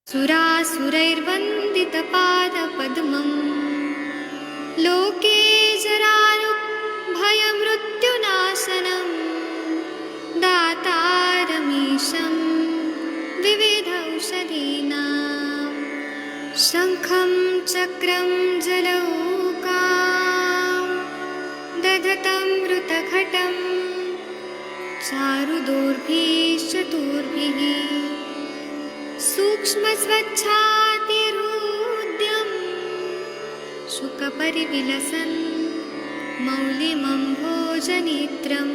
सुरासुरैर्वन्दितपादपद्मम् लोके जराभयमृत्युनाशनं दातारमीशं विविधौषधीनां शङ्खं चक्रं जलौकां दधतं मृतघटं चारुदोर्भिश्चतुर्भिः सूक्ष्मस्वच्छातिहृद्यं शुकपरिविलसन् मौलिमम्भोजनेत्रं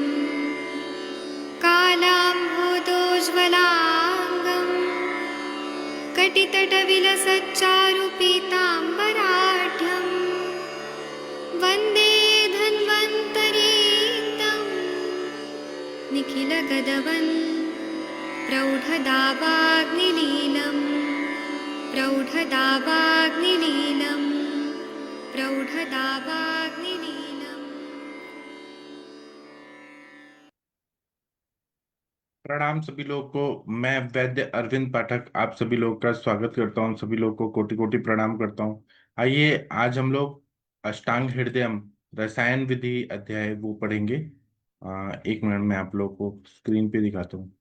कालाम्भोदोज्ज्वलाङ्गं कटितटविलसच्चारुपीताम्बराढ्यं वन्दे धन्वन्तरीतं निखिलगदवन् प्रौढदावाग्निलीलं प्रौढदावाग्निलीलं प्रौढदावाग्निलीलम्। प्रणाम सभी लोगों को। मैं वैद्य अरविंद पाठक आप सभी लोगों का स्वागत करता हूं। सभी लोगों को कोटि कोटि प्रणाम करता हूं। आइए आज हम लोग अष्टांग हृदयम रसायन विधि अध्याय वो पढ़ेंगे। 1 मिनट में आप लोगों को स्क्रीन पे दिखाता हूँ।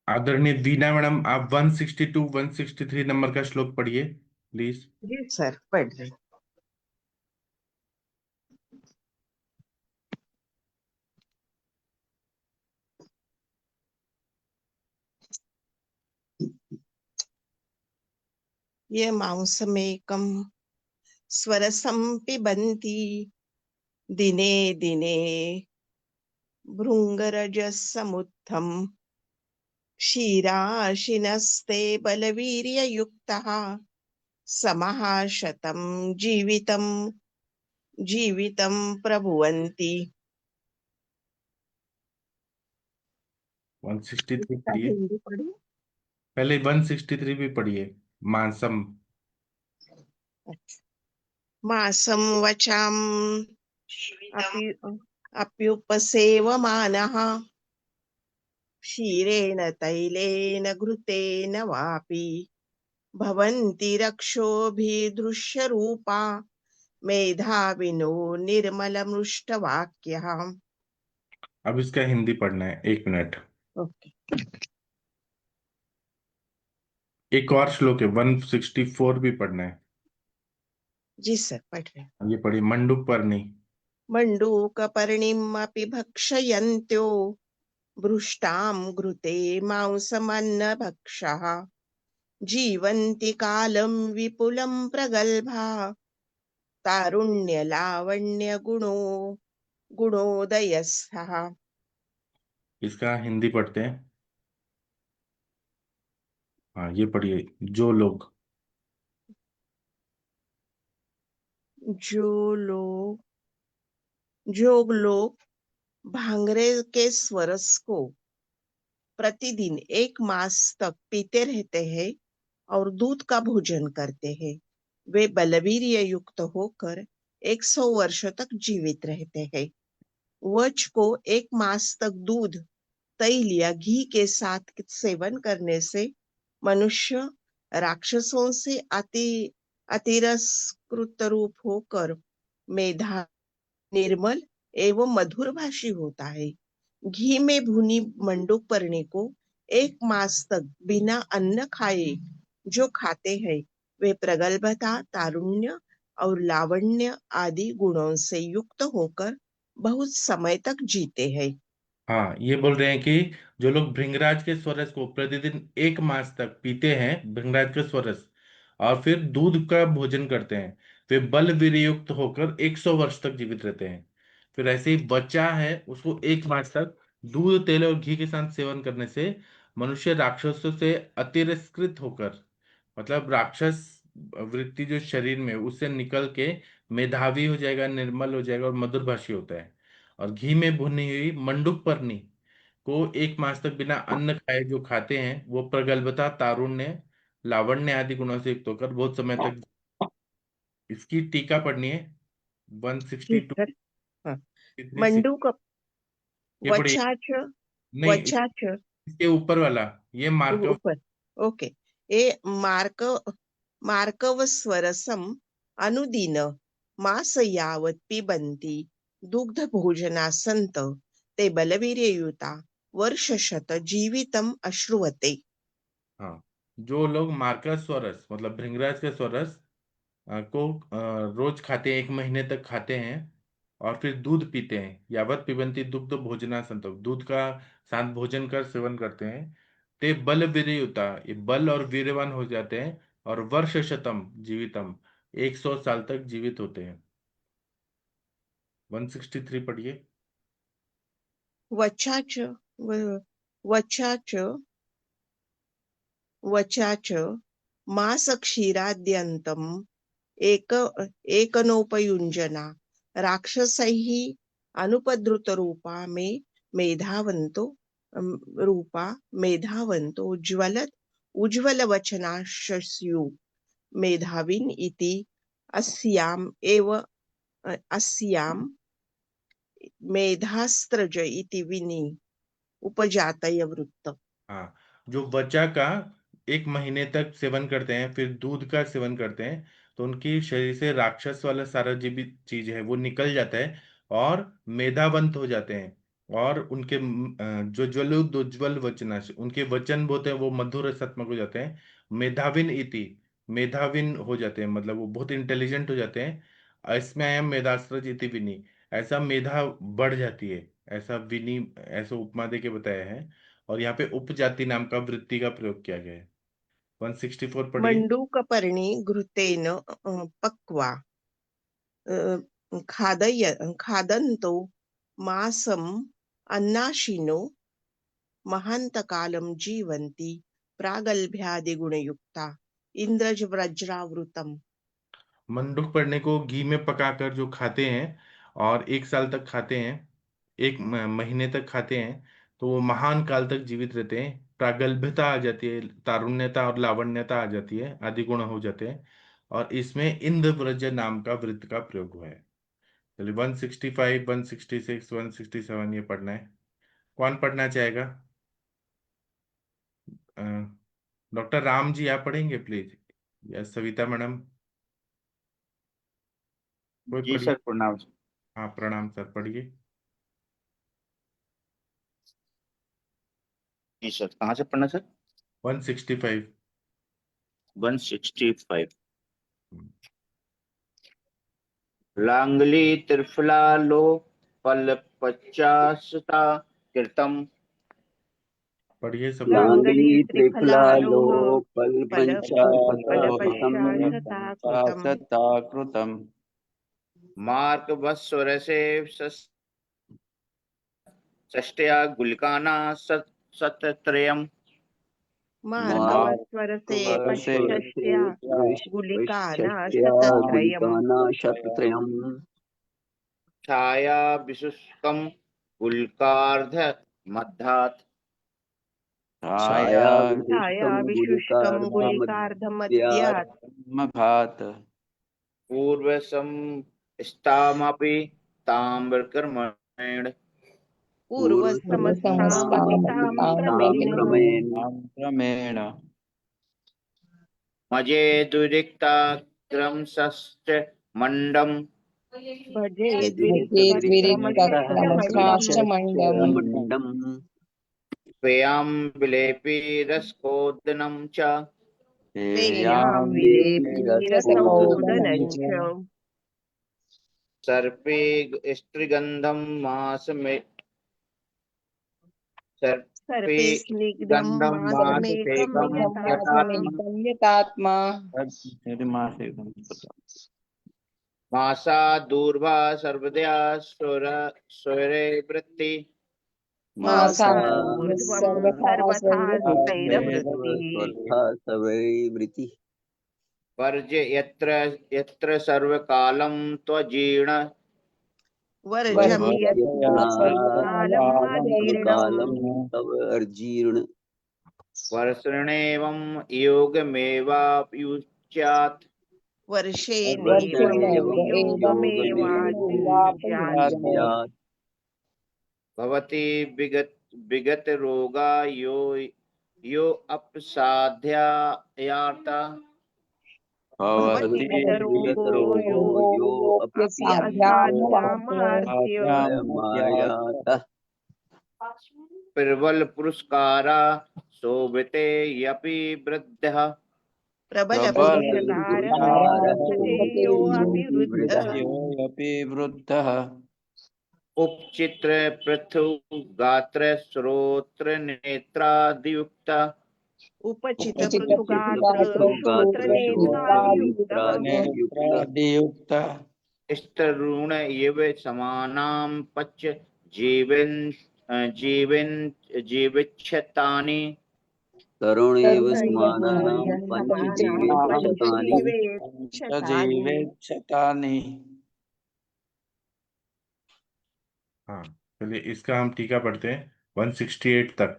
आदरणीय वीना मैडम, आप 162 163 नंबर का श्लोक पढ़िए प्लीज। जी सर, पढ़ रहे। ये मांसमेकं स्वरसं पिबन्ति दिने दिने भृङ्गरजसमुत्थं क्षीराशिनस्ते बलवीर्ययुक्तः समः शतं जीवितं प्रभुवन्ति। 163 इसका पढ़िए, हिंदी पढ़िए। पहले 163 भी पढ़िए। मांसम मासं वचाम अप्युपसेवमानः क्षीरेण तैलेन घृतेन वापि भवन्ति रक्षोभिदृश्यरूपा मेधाविनो निर्मलमृष्टवाक्यः। अब इसका हिंदी पढ़ना है। 1 मिनट। ओके एक और श्लोक है 164 भी पढ़ना है। जी सर, पढ़ रहे हैं। ये पढ़िए। मंडूक पर्णी मण्डूकपर्णिम् अपि भक्षयन्त्यो भृष्टां घृते मांसमन्नभक्षः जीवन्ति कालं विपुलं प्रगल्भा तारुण्य गुणोदयस्थः। इसका हिंदी पढ़ते हैं। हाँ, ये पढ़िए। जो लोग जो लोग भांगरे के स्वरस को प्रतिदिन 1 मास तक पीते रहते हैं और दूध का भोजन करते हैं, वे बलवीर्य युक्त होकर 100 वर्ष तक जीवित रहते हैं। वच को 1 मास तक दूध, तैल या घी के साथ सेवन करने से मनुष्य राक्षसों से अतिरसकृत रूप होकर मेधा निर्मल एवं मधुर भाषी होता है। घी में भुनी मंडूक पर्णी को 1 मास तक बिना अन्न खाए जो खाते हैं, वे प्रगल्भता, तारुण्य और लावण्य आदि गुणों से युक्त होकर बहुत समय तक जीते हैं। हाँ, ये बोल रहे हैं कि जो लोग भृंगराज के स्वरस को प्रतिदिन 1 मास तक पीते हैं, भृंगराज के स्वरस, और फिर दूध का भोजन करते हैं, वे बल वीर्युक्त होकर 100 वर्ष तक जीवित रहते हैं। फिर ऐसे ही बच्चा है, उसको 1 मास तक दूध, तेल और घी के साथ सेवन करने से मनुष्य राक्षसों से अतिरस्कृत होकर, मतलब राक्षस वृत्ति जो शरीर में उससे निकल के मेधावी हो जाएगा, निर्मल हो जाएगा और मधुरभाषी होता है। और घी में भुनी हुई मंडूक पर्णी को 1 मास तक बिना अन्न खाए जो खाते हैं, वो प्रगल्भता, तारुण्य लावण्य आदि गुणों से युक्त होकर बहुत समय तक। इसकी टीका पढ़नी है 162। ठीक है। हाँ। कितनी सी? मंडूक ये पढ़िए। वचाच नहीं, वचाच इसके ऊपर वाला ये मार्कव। ऊपर। ओके। ए मार्क मार्कव स्वरसम अनुदिन मास यावत् पिबन्ति दुग्ध भोजनासंत ते बलवीर्ययुता वर्षशत जीवितम अश्रुवते। हाँ, जो लोग मार्कस स्वरस मतलब भृंगराज के स्वरस को रोज खाते हैं, 1 महीने तक खाते हैं, और फिर दूध पीते हैं, यावत पिबंती दुग्ध भोजना संतोष, दूध का साथ भोजन कर सेवन करते हैं, ते बल वीर्ययुता, ये बल और वीर्यवान हो जाते हैं, और वर्ष शतम जीवितम, 100 साल तक जीवित होते हैं। 163 पढ़िए। वचाच व- वचाच वचाच मासक्षीराद्यन्तम् एक एकनोपयुञ्जना राक्षसैः अनुपद्रुतरूपा मेधावन्तो रूपा मेधावन्तो उज्ज्वलवचनाशस्यु मेधाविन इति अस्याम् एव अस्यां मेधास्त्रज इति विनि उपजातय वृत्त। हाँ, जो बच्चा का 1 महीने तक सेवन करते हैं, फिर दूध का सेवन करते हैं, तो उनकी शरीर से राक्षस वाला सारा जीवित चीज है वो निकल जाता है, और मेधावंत हो जाते हैं, और उनके जो ज्वलोज्वल वचन, उनके वचन बोलते हैं वो मधुर रसात्मक हो जाते हैं। मेधाविन इति, मेधाविन हो जाते हैं मतलब वो बहुत इंटेलिजेंट हो जाते हैं। इसमें आया मेधास्त्रज इति विनी, ऐसा मेधा बढ़ जाती है, ऐसा विनी, ऐसा उपमा दे के बताया है। और यहाँ पे उपजाति नाम का वृत्ति का प्रयोग किया गया है। 164 पढ़िए। मण्डूकपर्णी घृतेन पक्वा खादन्तो मासम् अन्नाशिनो महान्तकालं जीवन्ति प्रागल्भ्यादिगुणयुक्ता इन्द्रजव्रज्रावृतम्। मंडूक पड़ने को घी में पकाकर जो खाते हैं और 1 साल तक खाते हैं, 1 महीने तक खाते हैं, तो वो महान काल तक जीवित रहते हैं, प्रागल्भ्यता आ जाती है, तारुण्यता और लावण्यता आ जाती है, आदि गुण हो जाते हैं। और इसमें इंद्रव्रज नाम का वृत्त का प्रयोग हुआ है। चलिए 165, 166, 167 ये पढ़ना है। कौन पढ़ना चाहेगा? डॉक्टर राम जी आप पढ़ेंगे प्लीज, या सविता मैडम, कोई जी पढ़िए। सर, प्रणाम। हाँ प्रणाम सर, पढ़िए। जी सर, कहाँ से पढ़ना सर? 165। 165। लांगली त्रिफलालो पल पचासता कृतम। पढ़िए सब लोग। लांगली लांगली त्रिफलालोह फल फलपश्चाशता कृतम्। फलपञ्चाशताकृतम् मार्क वस्वरसे षष्ट्या गुलिकाना सतत्रयम्। मार्कवस्वरसे मार्कवर्षे पश्यस्या गुलिकाना शतत्रयम्। गुलिकानाशतत्रयम् छाया विशुष्कम गुल्कार्ध मध्यात्। छाया छायाविशिष्टं विशुष्कं गुलिकार्धमद्यात्। गुलिकार्धमघात् पूर्वसम स्तामपि ताम्रकर्मणेन। पूर्वसमस्तामपि तां क्रमेण। क्रमेण मजे दुरिक्ता क्रमशश्च मंडम। भजे द्विरिक्तक्रमश्च मण्डम्। मण्डम् पेयां विलेपि रसकोदनं च। पेयां पेयां विलेपि रसौदनञ्च। सर्पे स्त्रीगन्धं मासमे सर्पे सर्पे स्निग्धं गन्धं मासमेकं माससेकं यथात्मा। यतात्मा। मासा दूर्वा सर्वदया स्वरे वृत्ति। मासादूर्ध्वं सर्वथा स्थैरवृत्तिः। स्वर्थासवैवृतिः वर्ज्य यत्र यत्र सर्वकालं त्वजीर्ण। वर्जं यत्र सर्वकालम् अजीर्णम्। सर्वकालं तव अर्जीर्ण वर्षणेवं योगमेवायुज्यात् वर्षेणैव योगमेवायुज्यात् योगमेवायुज्यात् भवति विगत रोगा यो अपसाध्यायार्थ भवति भवति विगतरोगो विगतरोगो यो यो अपि असाध्यामार्त्य असाध्यमायातः प्रबल पुरस्कारा शोभते यपि वृद्धः प्रबल प्रबल पुरस्कारः पुरस्कारः शोभते यो अपि शोभते वृद्धः योऽपि वृद्धः उपचित्र पृथु गात्र श्रोत्र नेत्रादियुक्त उपचित पृथुगात्र श्रोत्र गात्र नेत्रादियुक्तः नेत्रादियुक्तः स्तरूण इव समानां पच जीवन जीवन जीविच्छतानि तरुणेव तरुणैव स्मानानां समानां पञ्चजीवेक्षतानि पञ्चजीवेक्षतानि पञ्चजीवेक्षतानि हाँ, चलिए इसका हम टीका पढ़ते हैं 168 तक।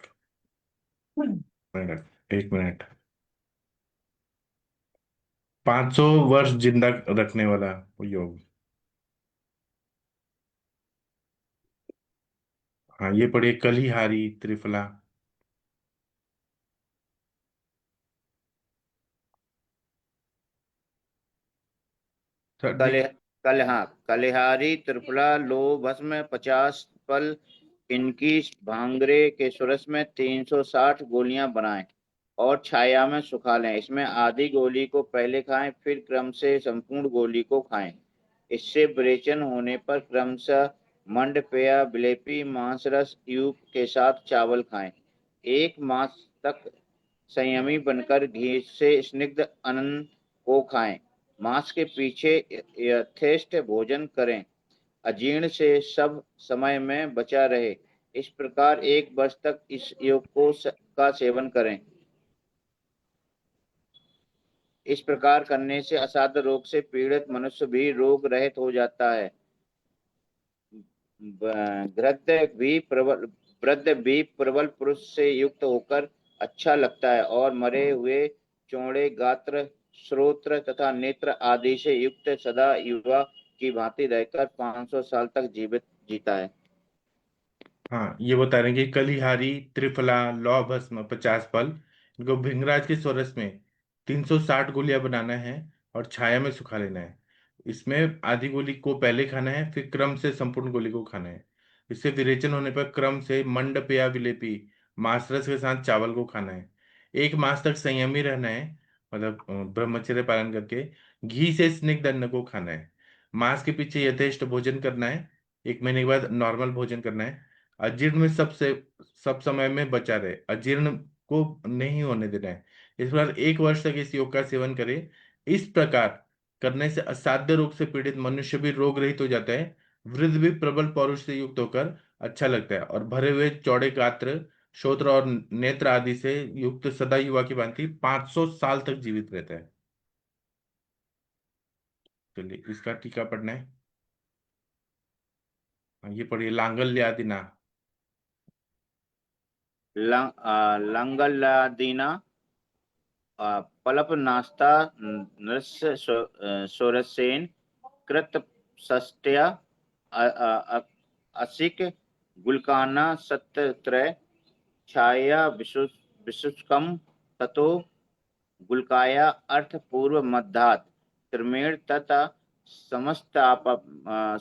मिनट, एक मिनट। 500 वर्ष जिंदा रखने वाला वो योग। हाँ, ये पढ़िए कलिहारी त्रिफला। कल कलिहारी त्रिफला लो भस्म 50 पल इनकी भांगरे के सुरस में 360 गोलियां बनाएं और छाया में सुखा लें। इसमें आधी गोली को पहले खाएं, फिर क्रम से संपूर्ण गोली को खाएं। इससे विरेचन होने पर क्रमशः मंड पेय विलेपी मांसरस यूप के साथ चावल खाएं। 1 मास तक संयमी बनकर घी से स्निग्ध अन्न को खाएं। मांस के पीछे यथेष्ट भोजन करें, अजीर्ण से सब समय में बचा रहे। इस प्रकार 1 वर्ष तक इस योग का सेवन करें। इस प्रकार करने से असाध्य रोग से पीड़ित मनुष्य भी रोग रहित हो जाता है। वृद्ध भी प्रबल पुरुष से युक्त होकर अच्छा लगता है और मरे हुए चौड़े गात्र श्रोत्र तथा नेत्र आदि से युक्त सदा युवा की भांति रहकर 500 साल तक जीवित जीता है। हाँ, ये बता रहे हैं कि कलिहारी त्रिफला लौ भस्म 50 पल इनको भृंगराज के स्वरस में 360 गोलियां बनाना है और छाया में सुखा लेना है। इसमें आधी गोली को पहले खाना है, फिर क्रम से संपूर्ण गोली को खाना है। इससे विरेचन होने पर क्रम से मंड पेया विलेपी मांसरस के साथ चावल को खाना है। 1 मास तक संयमी रहना है, मतलब ब्रह्मचर्य पालन करके घी से स्निग्ध अन्न को खाना है। मांस के पीछे यथेष्ट भोजन करना है। 1 महीने के बाद नॉर्मल भोजन करना है। अजीर्ण में सब समय में बचा रहे, अजीर्ण को नहीं होने देना है। इस प्रकार 1 वर्ष तक इस योग का सेवन करें। इस प्रकार करने से असाध्य रोग से पीड़ित मनुष्य भी रोग रहित हो जाता है। वृद्ध भी प्रबल पौरुष से युक्त होकर अच्छा लगता है और भरे हुए चौड़े गात्र श्रोत्र और नेत्र आदि से युक्त सदा युवा की भांति 500 साल तक जीवित रहता है। चलिए इसका टीका पढ़ना है। ये पढ़िए लांगल्यादिना। लंगलादीना पलप नास्ता नृस्य सोरसेन कृत सस्त्या असिक गुलकाना सत्यत्रय छाया विशुष्कम ततो गुलकाया अर्थ पूर्व मध्यात् क्रमेण तथा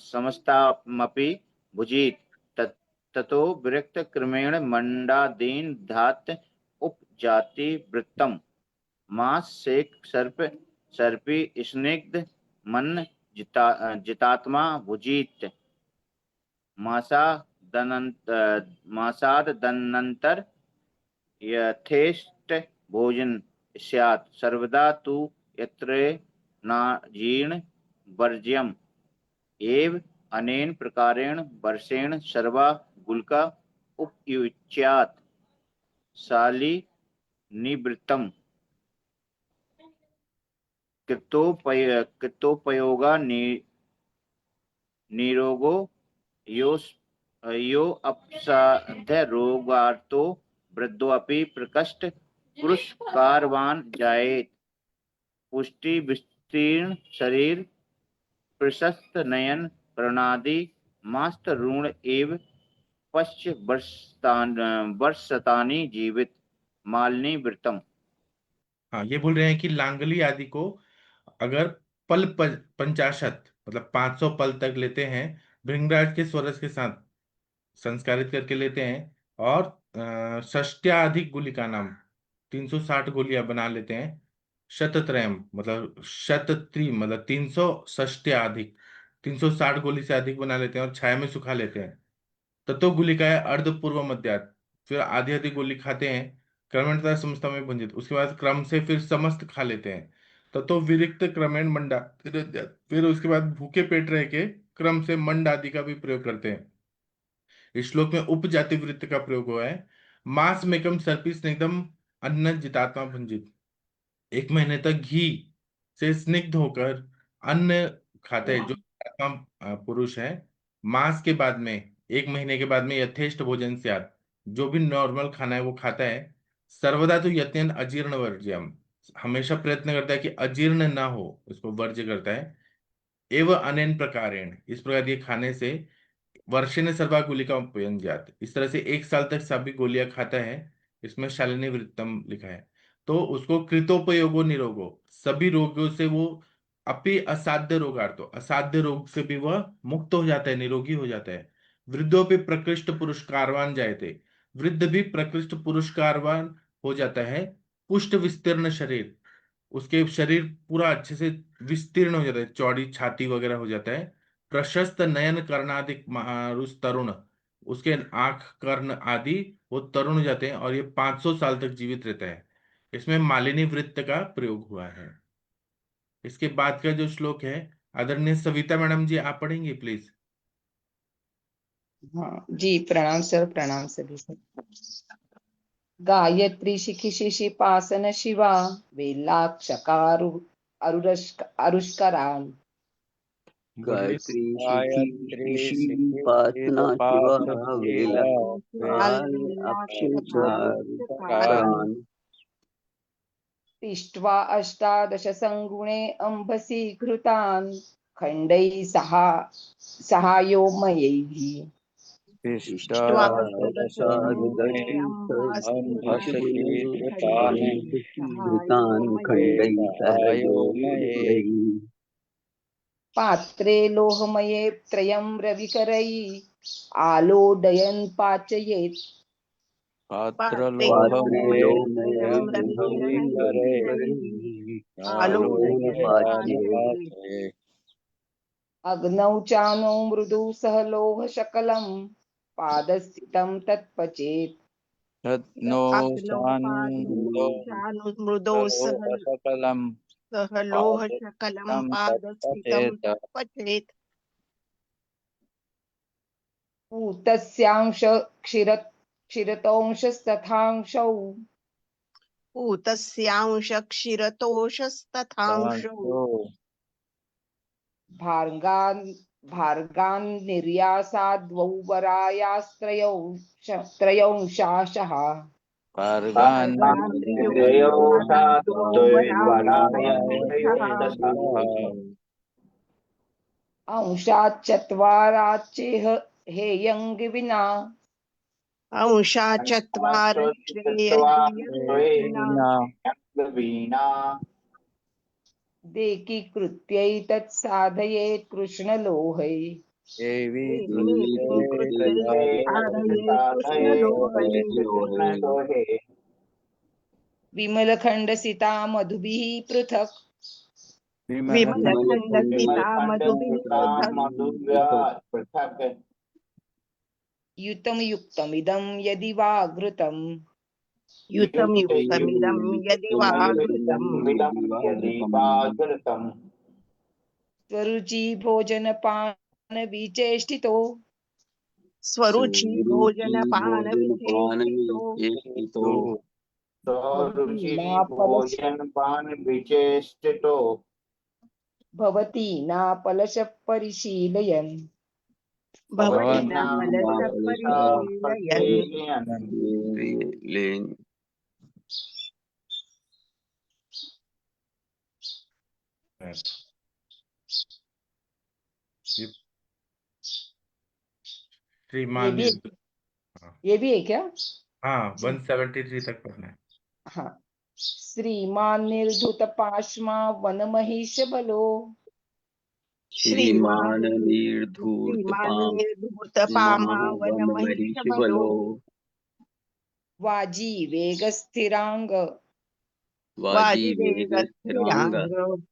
समस्तामपि भुजित ततो विरक्त क्रमेण मंडादीन धात उपजाति वृत्तम मास सेक सर्पी स्निग्ध मन जितात्मा भुजित मासाद दनंतर यथेष्ट भोजन स्यात् सर्वदा तु यत्र नाजीर्ण वर्ज्यम एव अनेन प्रकारेण वर्षेण सर्वा गुल्का उपयुज्यात् साली निवृत्तम कृतोपयोगा निरोगो यो अपसाध्य रोगार्तो वृद्धोऽपि प्रकष्ट पुरस्कारवान जायेत। पुष्टि विस्तीर्ण शरीर, प्रशस्त नयन, कर्णादि, मास्तरूण एव पश्च वर्षतानि जीवित, मालिनी वृत्तम। हाँ, ये बोल रहे हैं कि लांगली आदि को अगर पंचाशत मतलब 500 पल तक लेते हैं, भृंगराज के स्वरस के साथ संस्कारित करके लेते हैं, और षष्ट्याधिक गुलिका नाम 360 गोलियां बना लेते हैं, शतत्रयम मतलब शतत्री मतलब 300 षष्ट्याधिक 360 गोली से अधिक बना लेते हैं और छाया में सुखा लेते हैं। ततो गुलिकाएं अर्ध पूर्व मध्यात, फिर आधी आधी गोली खाते हैं, क्रमणतः समस्ता में भंजित, उसके बाद क्रम से फिर समस्त खा लेते हैं। ततो विरिक्त क्रमेण मंडा, फिर उसके बाद भूखे पेट रह के क्रम से मंड आदि का भी प्रयोग करते हैं। इस श्लोक में उपजाति वृत्त का प्रयोग हुआ है। मास मेकम सर्पी स्निग्धम अन्न जितात्मा भंजित, 1 महीने तक घी से स्निग्ध होकर अन्न खाते हैं जो आत्मा पुरुष है। मास के बाद में 1 महीने के बाद में यथेष्ट भोजन स्यात्, जो भी नॉर्मल खाना है वो खाता है। सर्वदा तो यत्यन अजीर्ण वर्ज्यम, हमेशा प्रयत्न करता है कि अजीर्ण ना हो, उसको वर्ज्य करता है। एवं अनेन प्रकारेण, इस प्रकार ये खाने से वर्षे ने सर्वा गुलिका उपयन जात, इस तरह से 1 साल तक सभी गोलियां खाता है। इसमें शालिनी वृत्तम लिखा है। तो उसको कृतोपयोगो निरोगो, सभी रोगों से वो अपि असाध्य रोगार्थो, असाध्य रोग से भी वह मुक्त हो जाता है, निरोगी हो जाता है। वृद्धों पे प्रकृष्ट पुरुषकारवान जायते, वृद्ध भी प्रकृष्ट पुरुषकारवान हो जाता है। पुष्ट विस्तीर्ण शरीर, उसके शरीर पूरा अच्छे से विस्तीर्ण हो जाता है, चौड़ी छाती वगैरह हो जाता है। प्रशस्त नयन कर्णाधिक महारुष तरुण, उसके आंख कर्ण आदि वो तरुण हो जाते हैं और ये 500 साल तक जीवित रहता है। इसमें मालिनी वृत्त का प्रयोग हुआ है। इसके बाद का जो श्लोक है, आदरणीय सविता मैडम जी आप पढ़ेंगे प्लीज। हाँ जी, प्रणाम सर, प्रणाम सभी सर। गायत्री शिखिशिशि पासन शिवा वेलाक्षकारु अरुष्करान। बोलिए। गायत्री शिखी पासना शिवा वेला अक्षरान तिष्ट्वा अष्टादश संगुणे अंभसी घृतान खंडै सहायोमयैः। इष्ट्वा घृतान खंडै सहयोमयैः। पात्रे लोहमये त्रयं रविकरैः आलोडयन् पाचयेत्। अग्नौ चानो मृदु सह लोह शकलं पादस्थितं तत्पचेत्। मृदो सह लोह शकलं पादस्थितं पचेत्। पूतस्यांश क्षीरतोंशस्तथांशौ पूतस्यांश क्षीरतोषस्तथांशौ भार्गान् निर्यासाद्वौ वरायास्त्रयौ त्रयोंशाशः। अंशाच्चत्वाराच्चेह हेयं विना अंशाचत्वार देकीकृत्यैतत् साधयेत् कृष्णलोहै। विमलखण्डसिता मधुभिः पृथक् विमलखण्डसिता मधुभिः पृथक् युतं युक्तमिदं यदि वा घृतम्। युतं युक्तमिदं यदि वा घृतम्। स्वरुचि भोजनपान विचेष्टितो स्वरुचि भोजनपान विचेष्टितो भवति नापलश परिशीलयन्। ये ये श्रीमान भी हाँ ये भी है क्या? हाँ, जी 173 तक पढ़ना है। हाँ। श्रीमान निर्धुत पाश्मा वन महिष बलो श्रीमान निर्धूर्त पाम निर्धूत पामा वन वन महिष महिष बलो बलो वाजी वेग स्थिरांग वाजीवेग स्थिरांग वाजिवेगस्थिरांग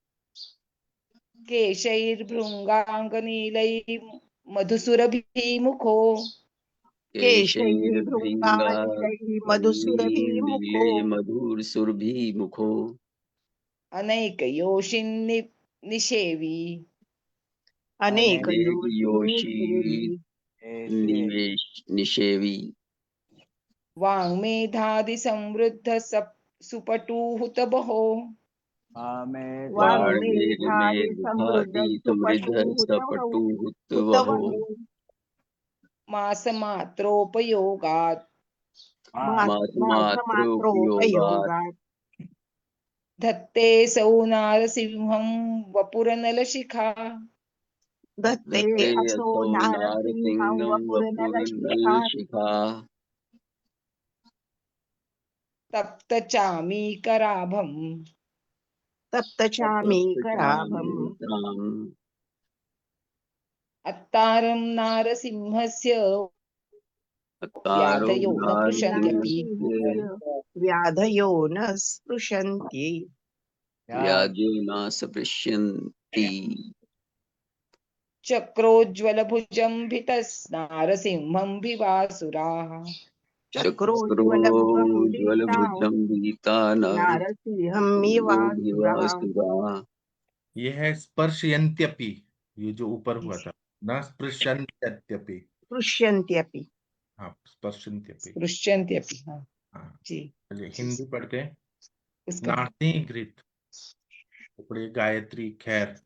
केशैर्भृङ्गाङ्ग नीलै मधुसुरभिमुखो केशैर्भृङ्गा केशैर्भृङ्गानिलैः मधुसुरभिमुखो नीले मधुर सुरभि मुखो अनैकयोषिन् निषेवी अनेक अनेकयोनिः योषी सेवी निवेश निषेवी वाङ्मेधादिसमृद्ध सुपटुहुत बहो वाणिज्य वाङ्मेधादि में समृद्ध दुखादि समृद्ध सुपटुहुतवहु सपटु हुतवहो हुतवहु मासमात्रोपयोगात् मासमात्रोपयोगात् मासमात्रोपयोगात् धत्ते सौ नारसिंहं वपुरनलशिखा दत्ते दत्ते असो असौ नारसिंहं नारसिंहं वपुरनलशिखात् वपुर्नलशिखा तप्तचामीकराभम् तप्तचामीकराभम् तप्तचामीकराम् अत्तारं नारसिंहस्य अकारो व्याधयो न पृशन्त्यपि नारसिंहस्य नारसिंहस्य व्याधयो न स्पृशन्ति व्याजो न सपृश्यन्ति चक्रोज्ज्वलभुजं भितस्नारसिंहं भिवासुराः चक्रोज्ज्वलभुजं दीप्ता चक्रोज्ज्वलभुजं भीता नारसिंहमिवासुरा नरसिंहोऽभिवासुरा ये है स्पर्शयन्त्यपि, ये जो ऊपर हुआ था, न स्पृशन्त्यपि। पृश्यन्त्यपि हाँ, स्पर्शन्त्यपि। स्पृश्यन्त्यपि। हाँ हाँ, जी चलिए जी हिंदी पढ़ते हैं। उसका नारसिंह घृत, उपड़े गायत्री खैर।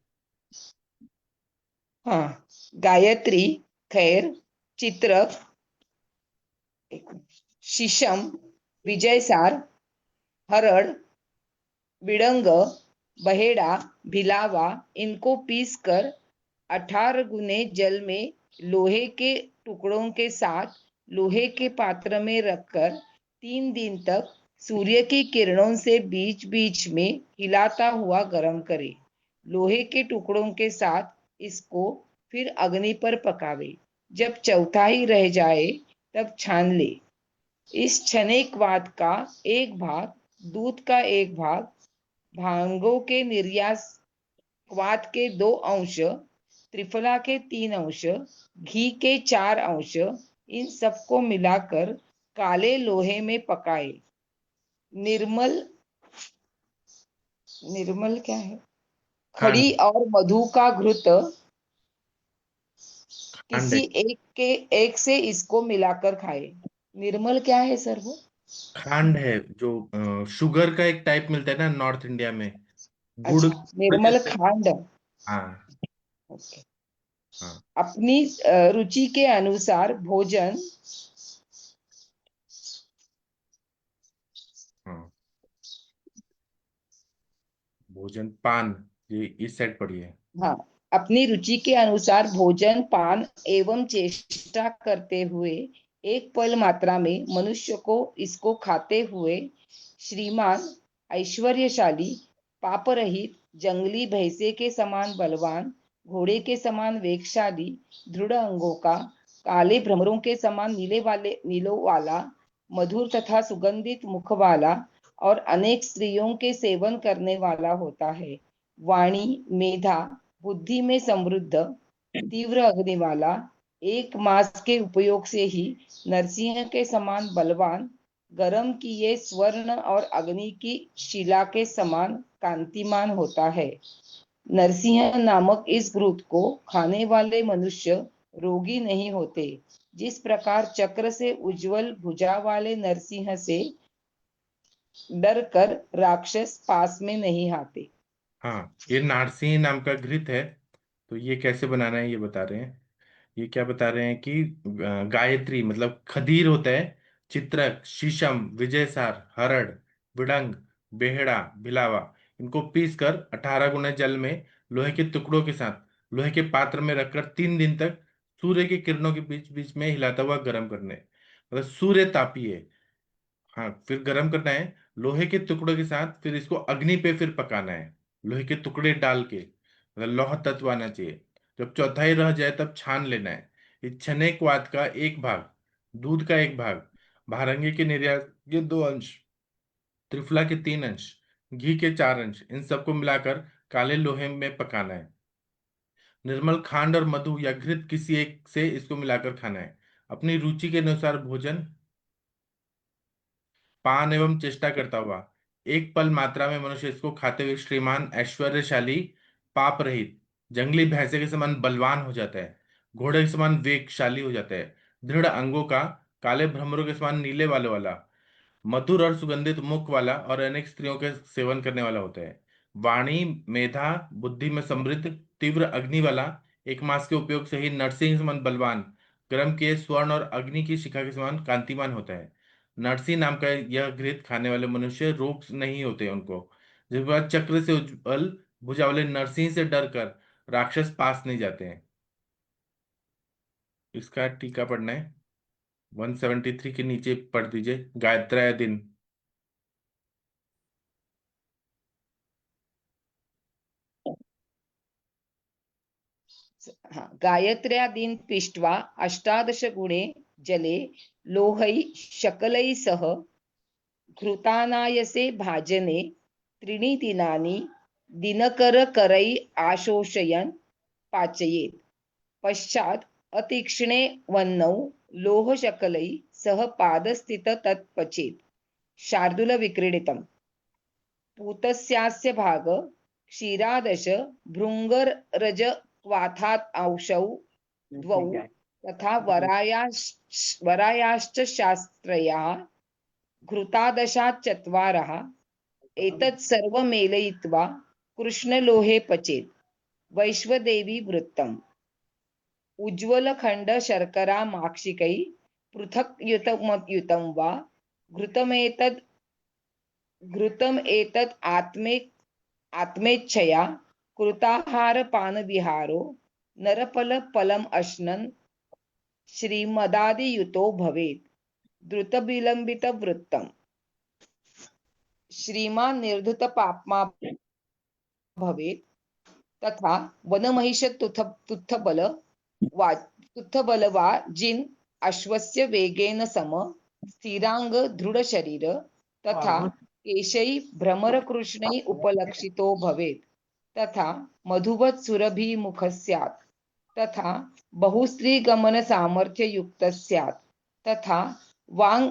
हाँ गायत्री खैर चित्रक शीशम विजयसार हरड़ बिड़ंग बहेड़ा भिलावा इनको पीसकर 18 गुने जल में लोहे के टुकड़ों के साथ लोहे के पात्र में रखकर 3 दिन तक सूर्य की किरणों से बीच बीच में हिलाता हुआ गर्म करे। लोहे के टुकड़ों के साथ इसको फिर अग्नि पर पकावे। जब चौथाई रह जाए तब छान ले। इस छनेकवाद का एक भाग, दूध का एक भाग, भांगों के निर्यासवाद के 2 अंश, त्रिफला के 3 अंश, घी के 4 अंश, इन सबको मिलाकर काले लोहे में पकाए। निर्मल निर्मल क्या है? खड़ी और मधु का घृत खंड किसी एक से इसको मिलाकर खाए। निर्मल क्या है सर वो? खांड है, जो शुगर का एक टाइप मिलता है ना नॉर्थ इंडिया में, गुड़ अच्छा निर्मल जैसे। खांड। हाँ ओके। हाँ अपनी रुचि के अनुसार भोजन हाँ, भोजन पान, ये इस साइड पढ़िए। हाँ अपनी रुचि के अनुसार भोजन पान एवं चेष्टा करते हुए एक पल मात्रा में मनुष्य को इसको खाते हुए श्रीमान ऐश्वर्यशाली पाप रहित जंगली भैंसे के समान बलवान घोड़े के समान वेगशाली दृढ़ अंगों का काले भ्रमरों के समान नीलों वाला मधुर तथा सुगंधित मुख वाला और अनेक स्त्रियों के सेवन करने वाला होता है। वाणी मेधा बुद्धि में समृद्ध तीव्र अग्नि वाला एक मास के उपयोग से ही नरसिंह के समान बलवान गर्म किए स्वर्ण और अग्नि की शिला के समान कांतिमान होता है। नरसिंह नामक इस घृत को खाने वाले मनुष्य रोगी नहीं होते। जिस प्रकार चक्र से उज्जवल भुजा वाले नरसिंह से डर कर राक्षस पास में नहीं आते। हाँ, ये नारसिंह नाम का घृत है। तो ये कैसे बनाना है ये बता रहे हैं। ये क्या बता रहे हैं कि गायत्री मतलब खदीर होता है, चित्रक शीशम विजयसार हरड़ बिड़ंग बेहड़ा भिलावा, इनको पीस कर 18 गुने जल में लोहे के टुकड़ों के साथ लोहे के पात्र में रखकर 3 दिन तक सूर्य की किरणों के बीच बीच में हिलाता हुआ गर्म करने, मतलब सूर्य तापीय। हाँ, फिर गर्म करना है लोहे के टुकड़ों के साथ, फिर इसको अग्नि पे फिर पकाना है लोहे के टुकड़े डाल के, मतलब लौह तत्व आना चाहिए। जब चौथाई रह जाए तब छान लेना है। इस छने क्वाथ का एक भाग, दूध का एक भाग, भारंगी के निर्यात के 2 अंश, त्रिफला के 3 अंश, घी के 4 अंश, इन सबको मिलाकर काले लोहे में पकाना है। निर्मल खांड और मधु या घृत किसी एक से इसको मिलाकर खाना है। अपनी रुचि के अनुसार भोजन पान एवं चेष्टा करता हुआ एक पल मात्रा में मनुष्य इसको खाते हुए श्रीमान ऐश्वर्यशाली, पाप रहित, जंगली भैंसे के समान बलवान हो जाता है, घोड़े के समान वेगशाली हो जाता है, दृढ़ अंगों का, काले भ्रमरों के समान नीले वालों वाला, मधुर और सुगंधित मुख वाला और अनेक स्त्रियों के सेवन करने वाला होता है। वाणी, मेधा, बुद्धि में समृद्ध, तीव्र अग्नि वाला, एक मास के उपयोग से ही नरसिंह समान बलवान, गर्म किए स्वर्ण और अग्नि की शिखा के समान कांतिमान होता है। नरसिंह नाम का यह घृत खाने वाले मनुष्य रोग नहीं होते उनको। जिस बार चक्र से उज्जवल भुजा वाले नरसिंह से डर कर राक्षस पास नहीं जाते हैं। इसका टीका पढ़ना है, 173 के नीचे पढ़ दीजिए, गायत्र्य दिन। गायत्र्यादीन् पीष्ट्वा 18 गुणे जले लोहै शकलै सह घृतानायसे भाजने 3 दिनानि दिनकरकरै आशोषयन् पाचयेत्। पश्चात् अतीक्ष्णे वह्नौ लोहशकलै सह पादस्थित तत् पचेत्। शार्दूल विक्रीडितम्। पूतस्यास्य भाग क्षीरादश भृङ्गरज क्वाथात् औषौ द्वौ तथा वरायाश्च शास्त्रया घृतादशात् 4 एतत् सर्वं मेलयित्वा कृष्णलोहे पचेत्। वैश्वदेवी वृत्तम्। उज्ज्वलखण्ड शर्करा माक्षिकै पृथक् युतं वा घृतम् एतत् आत्मेच्छया कृताहारपानविहारो नरफलम् अश्नन् श्रीमदादियुतो भवेत्। द्रुतविलम्बितवृत्तम्। श्रीमान् निर्धुतपाप्मा भवेत् तथा वनमहिष तुत्थबल वा जिन् अश्वस्य वेगेन सम स्थिरांग दृढशरीर तथा केशै भ्रमरकृष्णै उपलक्षितो भवेत् तथा मधुवत् सुरभिमुखः स्यात् तथा बहुस्त्रीगमन सामर्थ्य युक्त स्यात् तथा वाङ्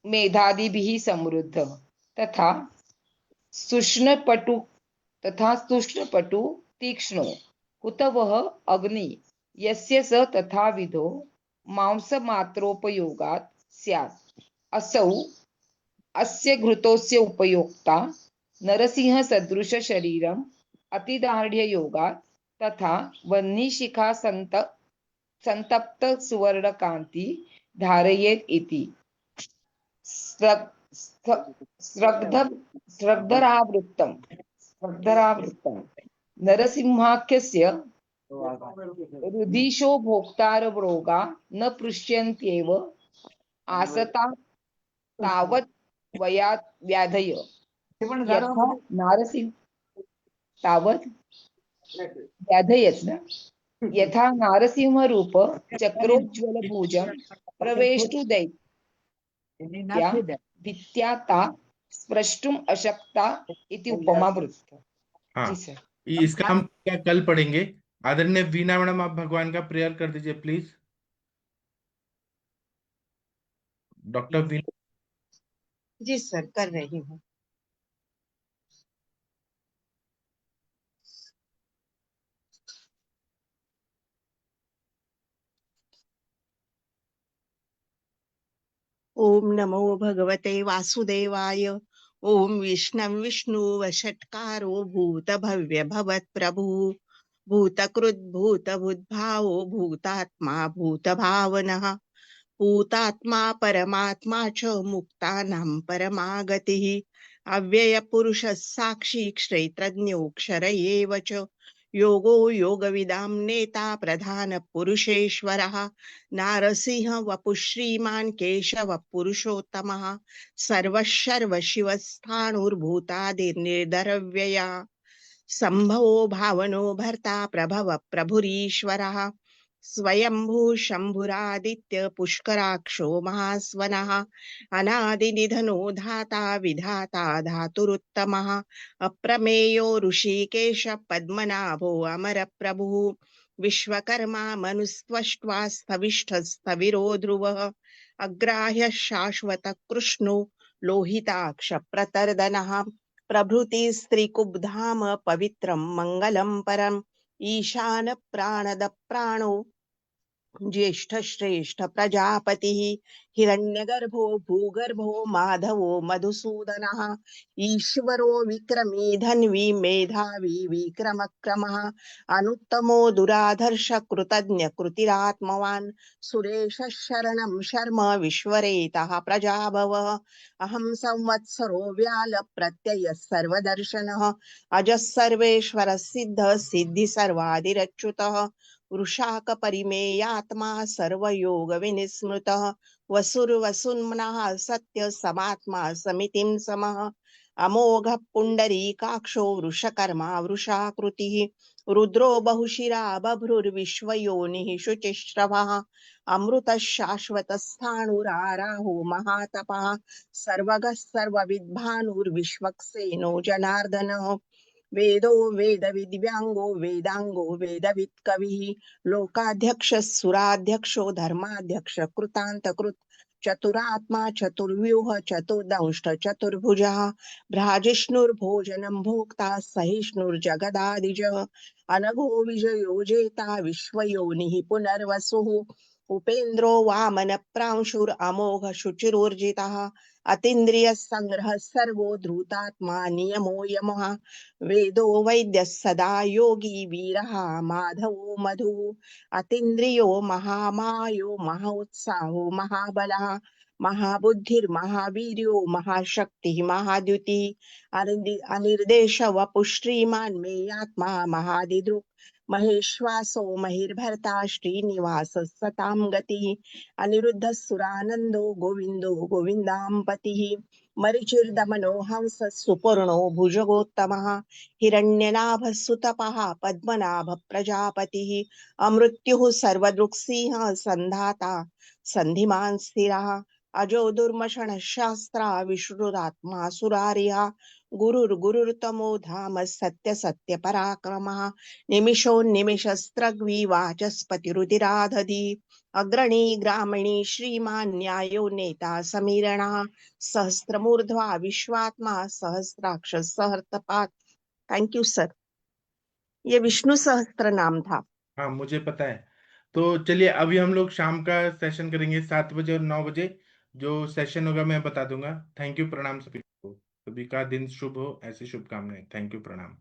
मेधादिभिः समृद्ध तथा सुष्णुपटु तीक्ष्णो हुतवः अग्नि यस्य स तथाविधो मांसमात्रोपयोगात् स्यात्। असौ अस्य घृतोस्य उपयोक्ता नरसिंह सदृश शरीरम् अतिदार्ढ्य योगात् तथा वह्निशिखा संतप्त सुवर्णकान्ति धारयेत् इति। स्रग्धरावृत्तम्। नरसिंहाख्यस्य रुधिशो भोक्तारवरोगा न पृश्यन्त्येव आसता तावत् व्याधय यथा नारसिंह तावत् व्याधयत् न यथा नारसिंहरूप चक्रोज्ज्वलभुजं प्रवेष्टु दैत्या भित्त्या ता स्प्रष्टुम् अशक्ता इति उपमा वृत्त। हाँ, जी सर। इसका हम क्या कल पढ़ेंगे। आदरणीय वीणा मैडम, आप भगवान का प्रेयर कर दीजिए प्लीज। डॉक्टर वीणा। जी सर, कर रही हूँ। ओम नमो भगवते वासुदेवाय। ओम विष्णु वषट्कारो भूत भव्य भवत् प्रभु भूतकृत भूतभुद्भावो भूतात्मा भूतभावनः भूतात्मा परमात्मा च मुक्तानां परमागतिः अव्यय पुरुष साक्षी क्षेत्रज्ञोक्षर एव च योगो योगविदां नेता प्रधान पुरुषेश्वरः नारसिंह वपुः श्रीमान् केशव पुरुषोत्तमः सर्वशर्व शिवस्थाणुर्भूतादिर्निर्धरव्यया संभवो भावनो भर्ता प्रभव प्रभुरीश्वरः स्वयंभू शंभुरादित्य पुष्कराक्षो महास्वनः अनादिनिधनो धाता विधाता धातुरुत्तमः अप्रमेयो ऋषिकेश पद्मनाभो अमरप्रभुः विश्वकर्मा मनुस्त्वष्ट्वा स्थविष्ठस्थविरो ध्रुवः अग्राह्य शाश्वत कृष्णो लोहिताक्ष प्रतर्दनः प्रभृति स्त्रीकुब्धाम पवित्रं मंगलम परम ईशान प्राणद प्राणो ज्येष्ठ श्रेष्ठ प्रजापति हिरण्यगर्भो भूगर्भो माधवो मधुसूदनः ईश्वरो विक्रमी धन्वी मेधावी विक्रमक्रमः अनुत्तमो दुराधर्ष कृतज्ञ कृतिरात्मवान् सुरेश शरणं शर्म विश्वरेतः प्रजाभवः अहं संवत्सरो व्याल प्रत्यय सर्वदर्शनः अजः सर्वेश्वर सिद्ध सिद्धि सर्वादिरच्युतः वृषाक परिमेयात्मा सर्वयोग विनिस्मृतः वसुर्वसुन्मनः सत्य समात्मा समितिं समः अमोघ पुंडरीकाक्षो वृषकर्मा वृषाकृतिः रुद्रो बहुशिरा बभ्रुर्विश्वयोनिः शुचिश्रवः अमृत शाश्वत स्थाणुराराहो महातपः सर्वगः सर्वविद्भानुर्विश्वक्सेनो जनार्दनः वेदो वेद विद्यांगो वेदांगो वेदविद कवि लोकाध्यक्ष सुराध्यक्षो धर्माध्यक्ष कृतांत कृत चतुरात्मा चतुर्व्यूह चतुर्दंष्ट चतुर्भुजः भ्राजिष्णुर्भोजनं भोक्ता सहिष्णुर्जगदादिज अनघो विजयो जेता विश्वयोनिः पुनर्वसुः उपेन्द्रो वामन प्रांशुर अमोघ शुचिरोर्जितः अतीन्द्रिय संग्रह सर्वो धृतात्मा नियमो यमः वेदो वैद्य सदा योगी वीरः माधवो मधुः अतीन्द्रियो महामायो महोत्साहो महाबलः महाबुद्धिर्महावीर्यो महाशक्तिः महाद्युतिः अनिर्देश वपुः श्रीमान् मेयात्मा महादिदृक् महेश्वासो महिर्भर्ता श्रीनिवास सतां गतिः अनिरुद्ध सुरानंदो गोविंदो गोविंदां पतिः मरिचिर्दमनो हंस सुपर्णो भुजगोत्तमः हिरण्यनाभ सुतपः पद्मनाभ प्रजापतिः अमृत्युः सर्वदृक्सिंह संधाता संधिमान् स्थिरः अजो दुर्मषण शास्त्रा विष्णुरात्मा सुरारिः गुरुर्गुरुर्तमो धाम सत्य सत्य पराक्रमः निमिषो निमिषस्त्रग्वी वाचस्पतिरुदिराधधि अग्रणी ग्रामणी श्रीमान् न्यायो नेता समीरणः सहस्त्रमूर्ध्वा विश्वात्मा सहस्राक्ष सहस्त्रपाद। Thank you sir. ये विष्णु सहस्त्र नाम था। हाँ, मुझे पता है। तो चलिए अभी हम लोग शाम का सेशन करेंगे 7 बजे और 9 बजे। जो सेशन होगा मैं बता दूंगा। थैंक यू, प्रणाम सभी को। सभी का दिन शुभ हो, ऐसी शुभकामनाएं। थैंक यू, प्रणाम।